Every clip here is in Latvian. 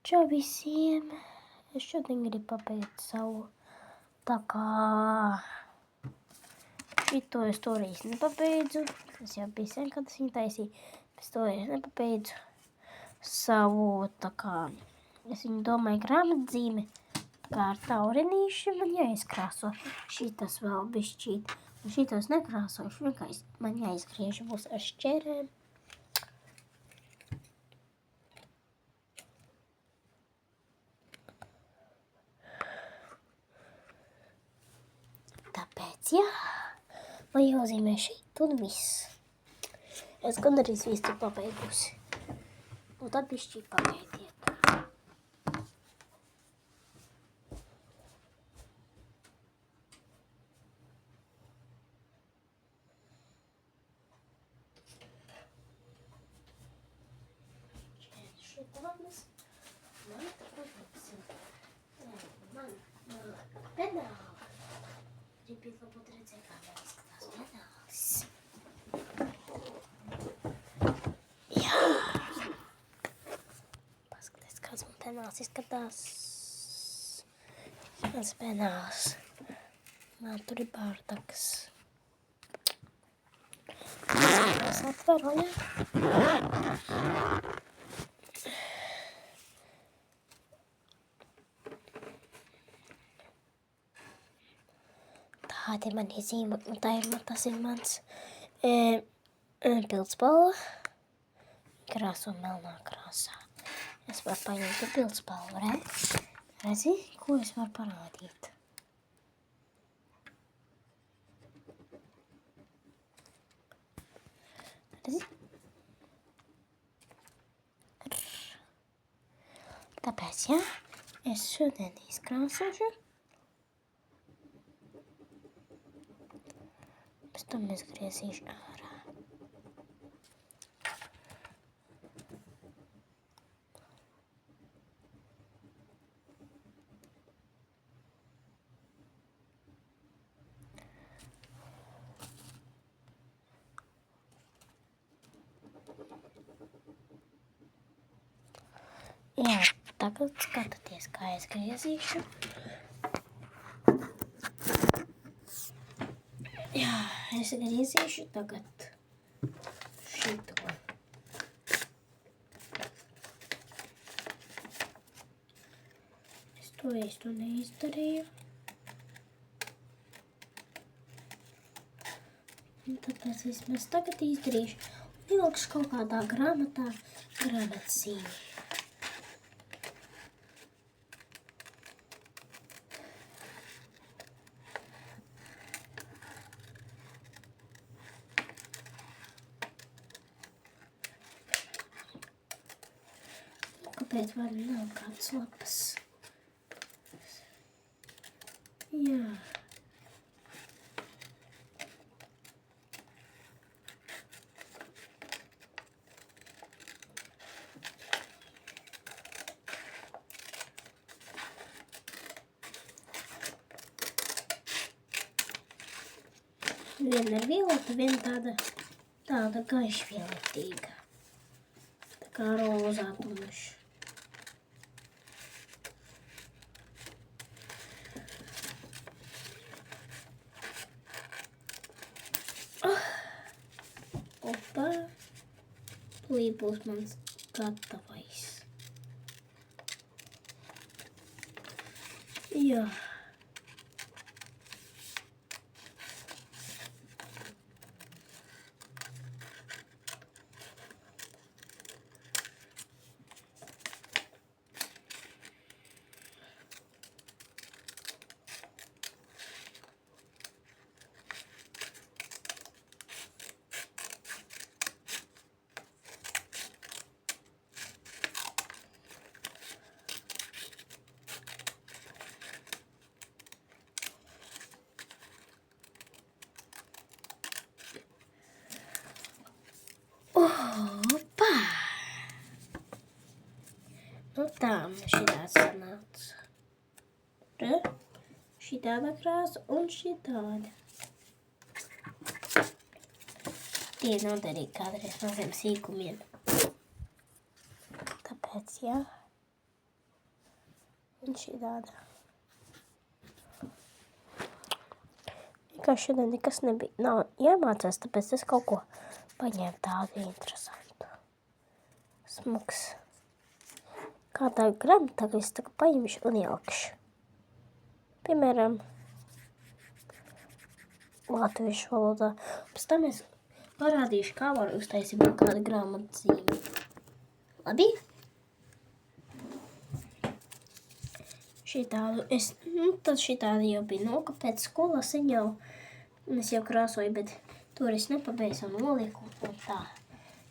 Čau visiem! Es šodien gribu pabeigt savu tā kā šito es toreiz nepabeidzu. Es jau biju sen, kad es viņu taisīju, bet toreiz nepabeidzu savu tā kā, es viņu domāju grāmatzīmi, kā ar taurenīši man jāizkrāso. Šitas vēl bišķīt, un šitos nekrāsošu, vienkārši man jāizgriež būs ar šķērēm. Tāpēc, jā, man jāzīmē šeit un viss. Es gandrīz visu pabeigusi. Un tad bišķīt pagaidiet. Šitādas man pabeigsim. Man pedāli. Gribiet varbūt redzēt, kā man izskatās pedālis. Jā. Paskaties, kāds man pedālis izskatās. Mans pedālis. Man tur ir bārdaks. Es atveru, jā. Tāda ir mani zīme, un tas ir mans pildspalva. Krāso melnā krāsā. Es varu paņemt pildspalvu, redzi, ko es varu parādīt. Redzi? Tāpēc, jā, es šodien izkrāsošu. Pēc tam es griezīšu ārā. Jā, tagad skatieties, kā es griezīšu. Jā, es griezīšu tagad šito. Es to īstu neizdarīju. Un tāpēc vismaz tagad izdarīšu. Un ielikšu kaut kādā grāmatā grāmatzīmi. Kāpēc man nav kāds lapas? Jā. Viena ir violeta, viena tāda gaišvioletīga. Tā kā rozā tumša. Opa, tūlīt būs mans gatavais. Jā. Opa! Nu tā, man šitāds sanāca. Re? Šitāda krāsa un šitāda. Tie noderīgi kādreiz maziem sīkumiem. Tāpēc, jā. Un šī tāda. Vienkārši šodien nekas nav jāmācās, tāpēc es kaut ko paņēmu tādu interesantu. Smuks. Kādā gramatā es tagad paņemšu un ielikšu. Piemēram, latviešu valodā. Pēc tam es parādīšu, kā var uztaisīt kādu grāmatzīmi. Labi? Šitādu tad šitādi jau bija nokapēt skolas jau. Un es jau krāsoju, bet tur es nepabeidzu un noliku. Un tā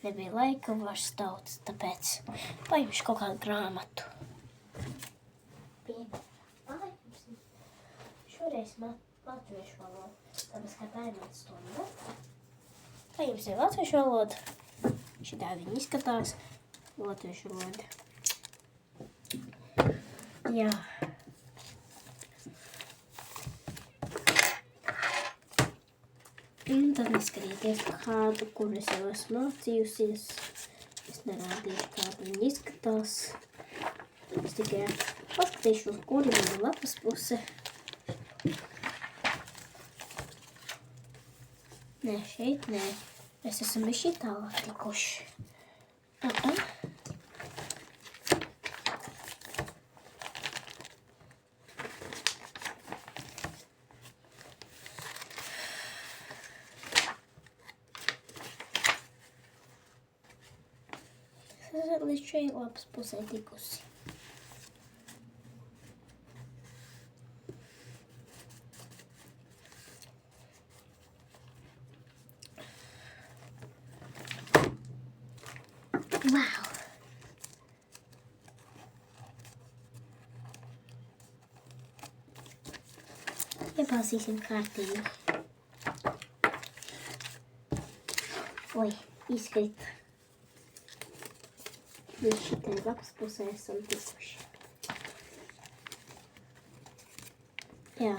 nebija laika vairs daudz, tāpēc paņemšu kaut kādu grāmatu. Šoreiz latviešu valodu, tāpēc, ka tā ir man stunda. Paņemsim latviešu valodu. Šitā viņi izskatās. Latviešu valodu. Jā. Un tad neskatieties kādu, kur es jau esmu mācījusies. Es nerādīšu, kāda viņi izskatās. Es tikai paskatīšu, uz kuri viņa lapas puse. Nē, šeit nē. Mēs esam bišķi tālāk tikuši. Līdz šeit lapas pusē tikusi. Wow! Iebāzīsim kārtīgi. Oi, izkrita. Līdz šitai lapas pusē esam tikuši. Jā.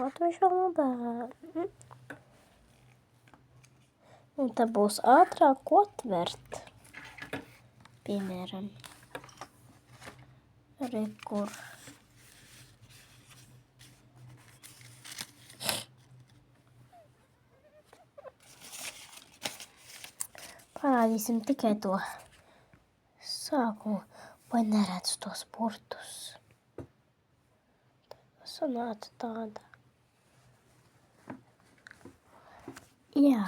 Latviešu valodā. Un tad būs ātrāk ko tvert. Piemēram, rekur. Parādīsim tikai to sākumu, vai neredz tos burtus. Sanāca tāda. Jā.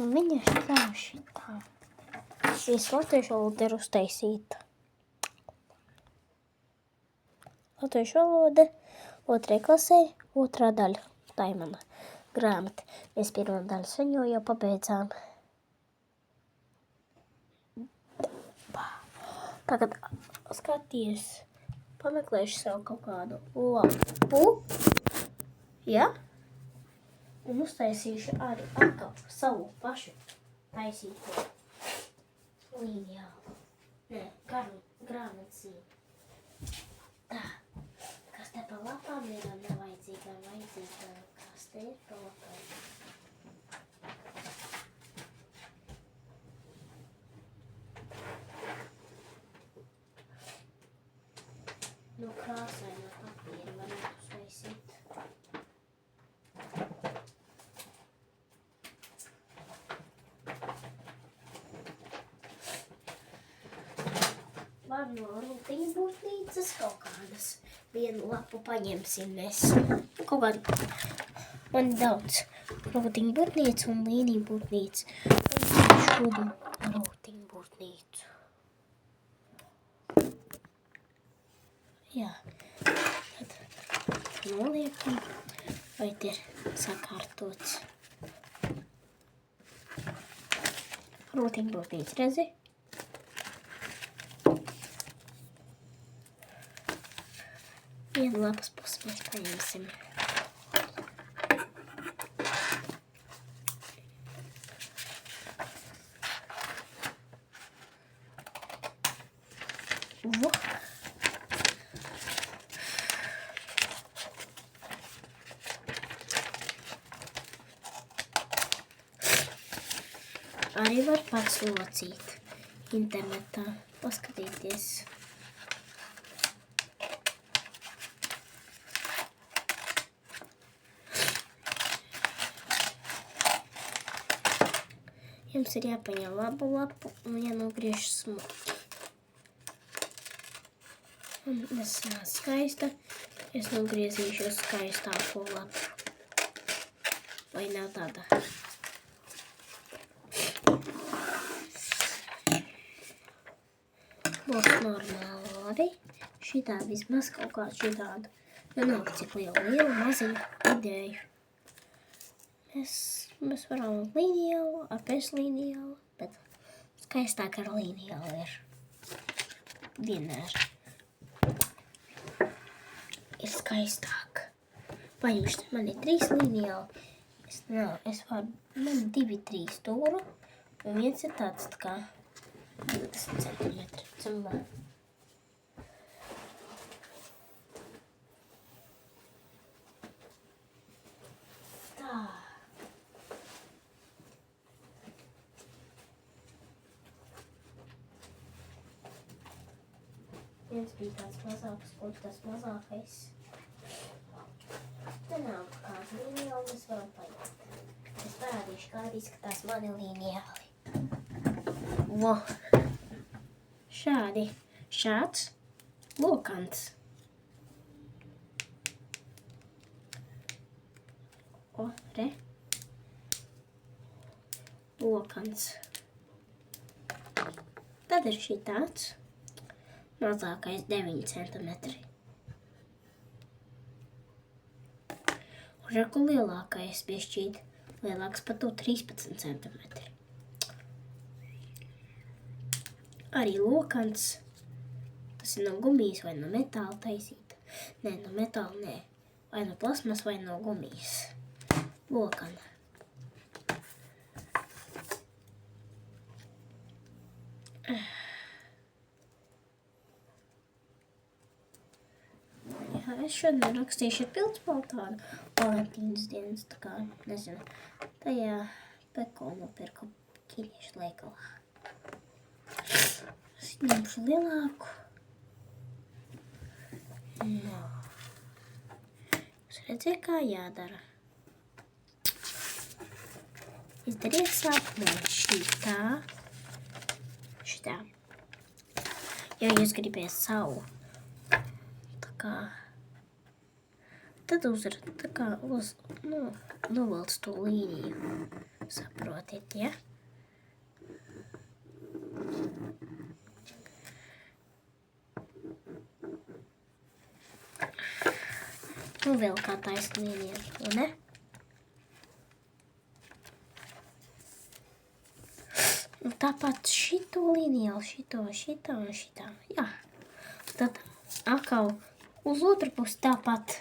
Un viņa stāv šitā. Visu latviešu valoda ir uztaisīta. Latviešu valoda 2. klasē, 2. daļa. Tā ir mana grāmata. Mēs 1. daļu sen jau pabeidzām. Tagad skaties, pameklēšu sev kaut kādu lapu. Ja? Un uztaisīšu arī atkal savu pašu taisīto līnijālu. Nē, grāmatzīmi. Tā, kas te pa lapām ir nevajadzīgām, kas te ir pa lapām. No krāsainā papīra varētu uztaisīt. Var no rūtiņbūtnīcas kaut kādas. Vienu lapu paņemsim mēs. Kaut kādu. Man daudz rūtiņbūtnīca un līnijbūtnīca. Un šodu rūtiņbūtnīcu. Jā. Tad noliekam. Vai te ir sakārtots. Rūtiņbūtnīca redzi? Vienu lapas pusi mēs paņemsim. Vo. Arī var pats locīt internetā, paskatīties. Jums ir jāpaņem labu lapu un jānogriež smuki. Un es skaista, es nogriezīšu skaistāko lapu. Vai nav tāda? Būs normāli arī. Šitā vismaz kaut kā šitādu. Vienalga, cik lielu, maziņu, vidēju. Mēs varam līnijālu, ar bez līnijālu, bet skaistāk ar līnijālu ir. Vienmēr ir skaistāk. Paņemšu, man ir 3 līnijāli. Man 2-3 stūru, un viens ir tāds tā kā 20 centimetri. Cimlā. Tā. Viens bija tāds mazāks, un tas mazākais. Te nav kāda līnijāli, mēs varam paņemt. Es parādīšu, kādi izskatās mani līnijāli. Vo! Šādi. Šāds lokants. O, re. Lokans. Tad ir šitāds. Mazākais 9 centimetri. Un reku lielākais bišķīt. Lielāks par to 13 centimetri. Arī lokans. Tas ir no gumijas vai no metāla taisīta. Nē, no metāla nē. Vai no plasmas vai no gumijas. Lokana. Jā, es šodien rakstīšu pildspaltānu Valentīnas dienas, tā kā, nezinu, tajā Peko nopirku ķīniešu veikalā. Es ņemšu lielāku. No. Jūs redzēt, kā jādara. Izdariet sākumā šitā. Ja jūs gribiet savu, tā kā, tad novelc to līniju. Saprotiet, ja? Vēl kā taisa līnija, ne? Un tāpat šito līniju, šito un šitā. Jā. Tad atkal uz otru pusi tāpat.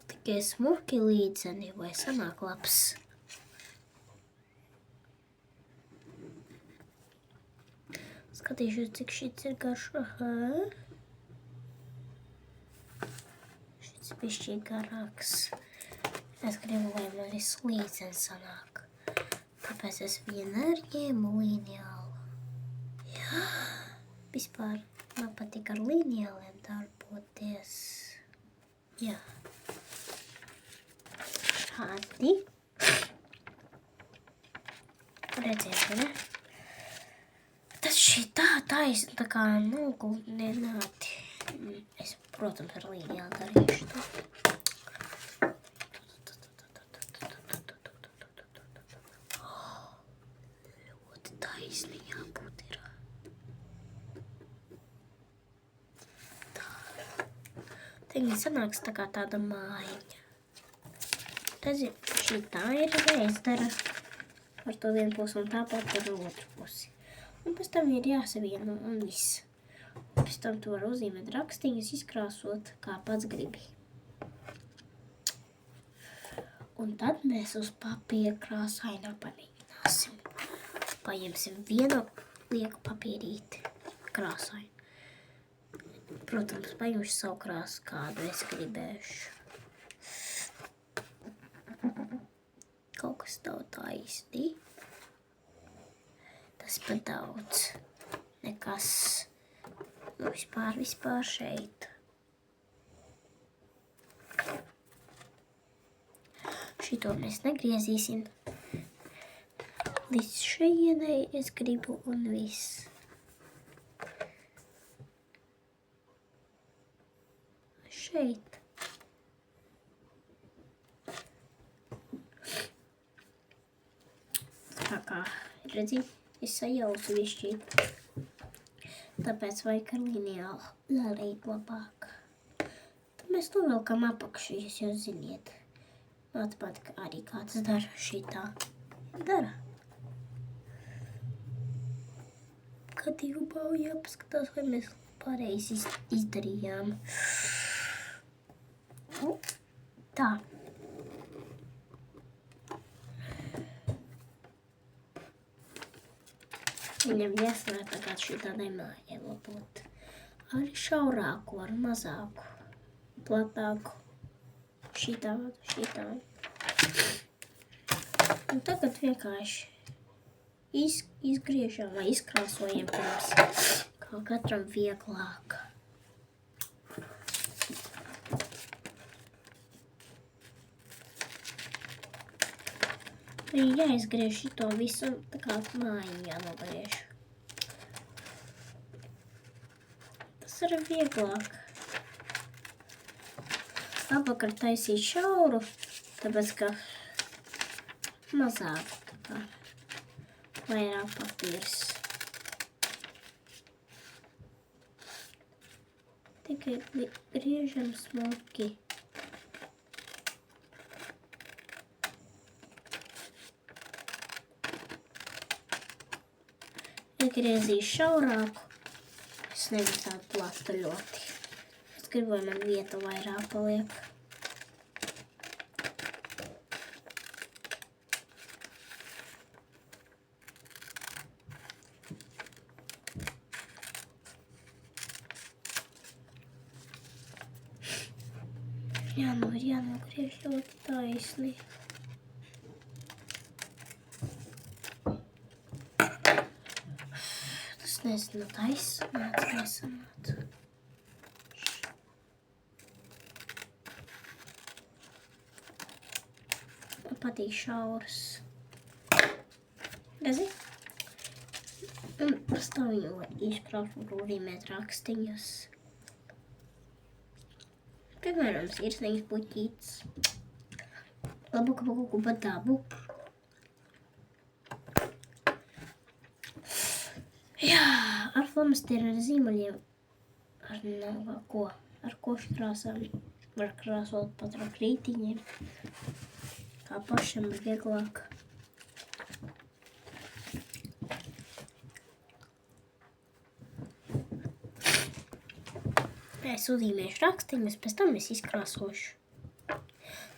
Tikai smuki līdzeni vai sanāk labs. Skatīšos, cik šits ir garš. Aha. Šits bišķī garāks. Es gribu, lai man viss līdzeni sanāk. Tāpēc es vienmēr ņēmu līnijālu. Jā, vispār man patīk ar līnijāliem darboties. Jā. Šādi. Redziet, ne? Tas šitā taisa tā kā noguldināti. Es, protams, ar līnijālu darīšu to. Tagad sanāks tā kā tāda mājiņa. Redzi, šitā ir jāizdara ar to vienu pusi un tāpat ar otru pusi. Un pēc tam ir jāsavieno un viss. Pēc tam tu var uzzīmēt rakstīņus, izkrāsot, kā pats gribi. Un tad mēs uz papīra krāsainā panīcināsim. paņemsim vienu lieku papīrīti krāsai. Protams, paņemšu savu krāsu, kādu es gribēšu. Kaut kas nav tā īsti. Tas pat daudz. Nekas. Nu, vispār šeit. Šito mēs negriezīsim. Līdz šejienai es gribu un viss. Šeit. Tā kā, redzi, es sajaucu višķīt. Tāpēc vajag ar lineālu darīt labāk. Tad mēs novelkam apakšu, jūs jau ziniet. Matemātika arī kāds dara šitā. Dara. Kad divu bauju jāpaskatās, vai mēs pareizi izdarījām. Tā. Viņam jāsnāk tagad šitā nemājielabot. Arī šaurāku, ar mazāku, platāku. Šitādu. Un tagad vienkārši izgriežam vai izkrāsojam pirms, kā katram vieglāk. Viņi jāizgriež šito visu, tā kā mājiņu jānogriež. Tas ir vieglāk. Apakar taisīt šauru, tāpēc, ka mazāk, tā kā vairāk papīrs. Tikai griežam smuki. Griezīšu šaurāku. Es negribu tādu platu ļoti. Es gribu, lai man vieta vairāk paliek. Jānogriež ļoti taisni. Nezinu, nesanāca. Man patīk šauras. Redzi? Un pastāv viņu izkrāšu rūrīmēt rakstiņas. Piemēram, sirsniņas puķītes. Labu, ka kaut ko pa dabu. Jā, ar flomastieru, ar zīmoļiem, ar košu krāsām, var krāsot pat ar krītiņiem, kā pašam ir vieglāk. Es uzzīmēšu rakstiņus, pēc tam es izkrāsošu.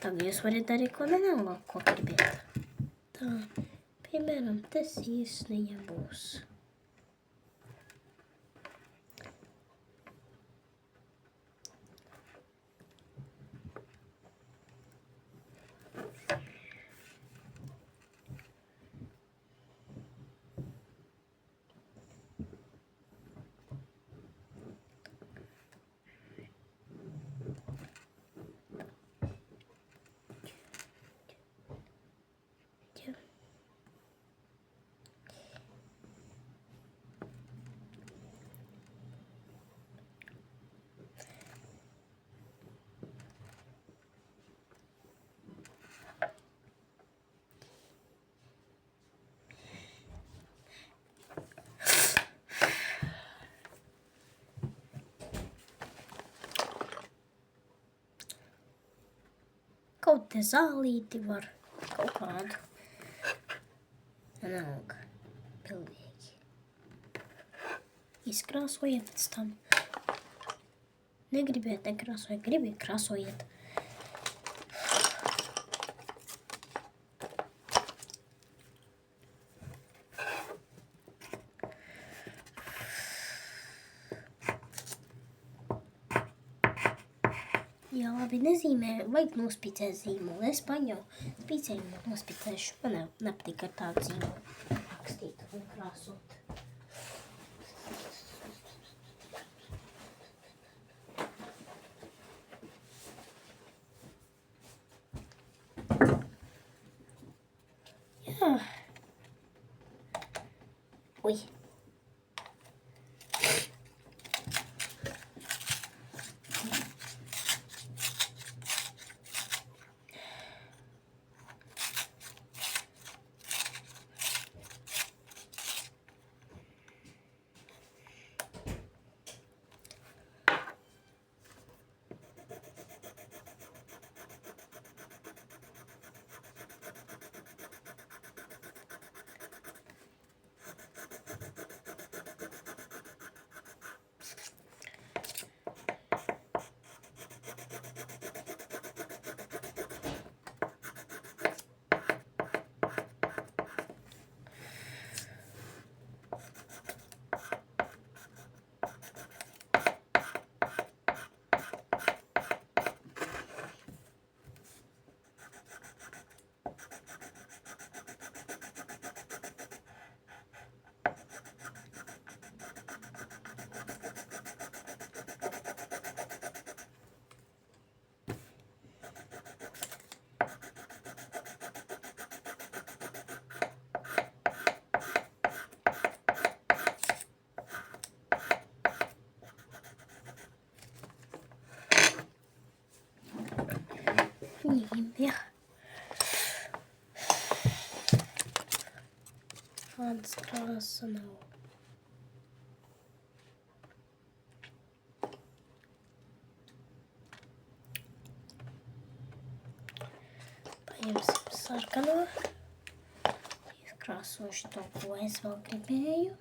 Tagad jūs varat darīt ko nenālāk, ko gribiet. Tā, piemēram, tas sirsniņa būs. Kaut te zālīti var, kaut kādu. Vienalga, pilnīgi. Izkrāsojiet pēc tam. Negribiet, nekrāsojiet, gribiet, krāsojiet. Jā, labi, nezīmē, vajag nospīcēt zīmolu. Es paņēmu spīcējumu un nospīcēšu. Man nepatīk ar tādu zīmolu rakstīt un krāsot. Jā. Ui. Ja. Tādas krāsa nav. Paņemsim sarkano. Izkrāsošu to, ko es vēl gribēju.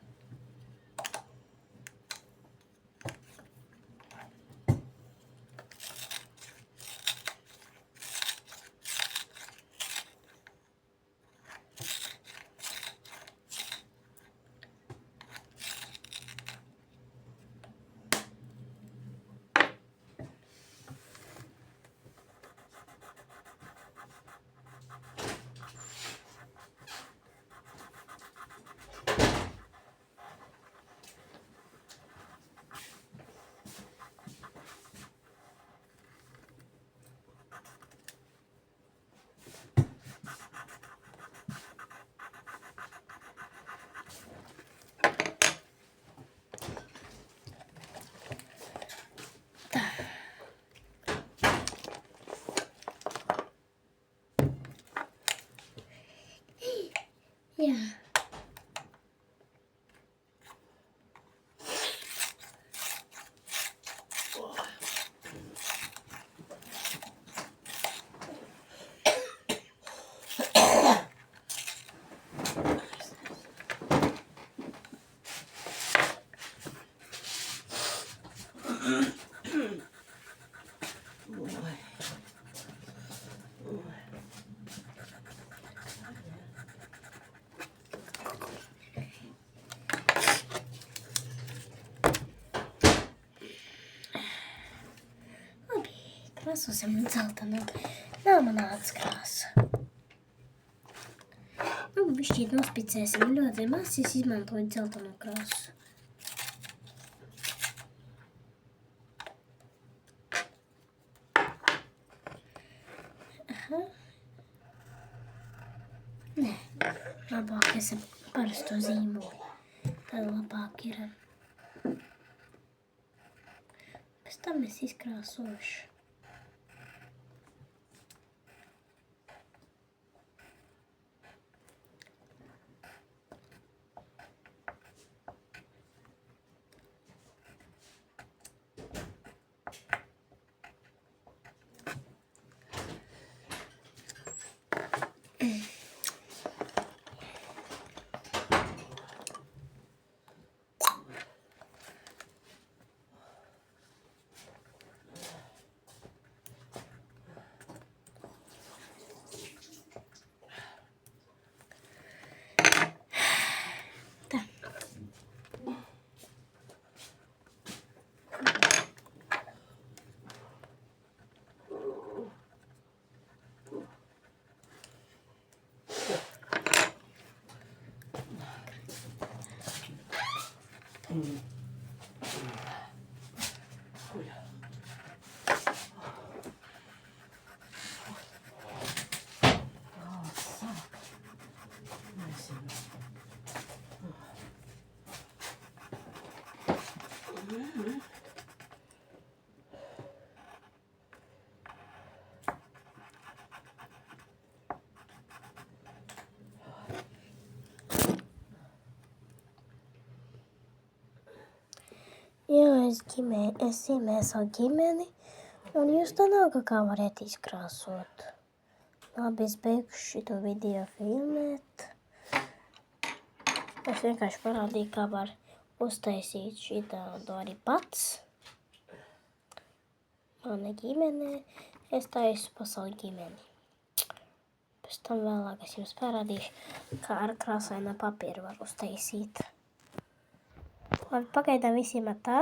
Jā. Krāsosim dzeltenu. Nav manā atskrāsa. Nu, bišķīt nospicēsim ļoti maz, es izmantoju dzeltenu krāsu. Aha. Nē, labāk es ar parasto zīmoli. Tad labāk ir. Pēc tam es izkrāsošu. Jā, es zīmēju savu ģimeni, un jūs to nav kā varat izkrāsot. Labi, es beigšu šito video filmēt. Es vienkārši parādīju, kā var uztaisīt šitādu arī pats. Mana ģimene, es taisu pa savu ģimeni. Pēc tam vēlāk es jums parādīšu, kā ar krāsaino papīru var uztaisīt. Labi, pagaidām visiem tā.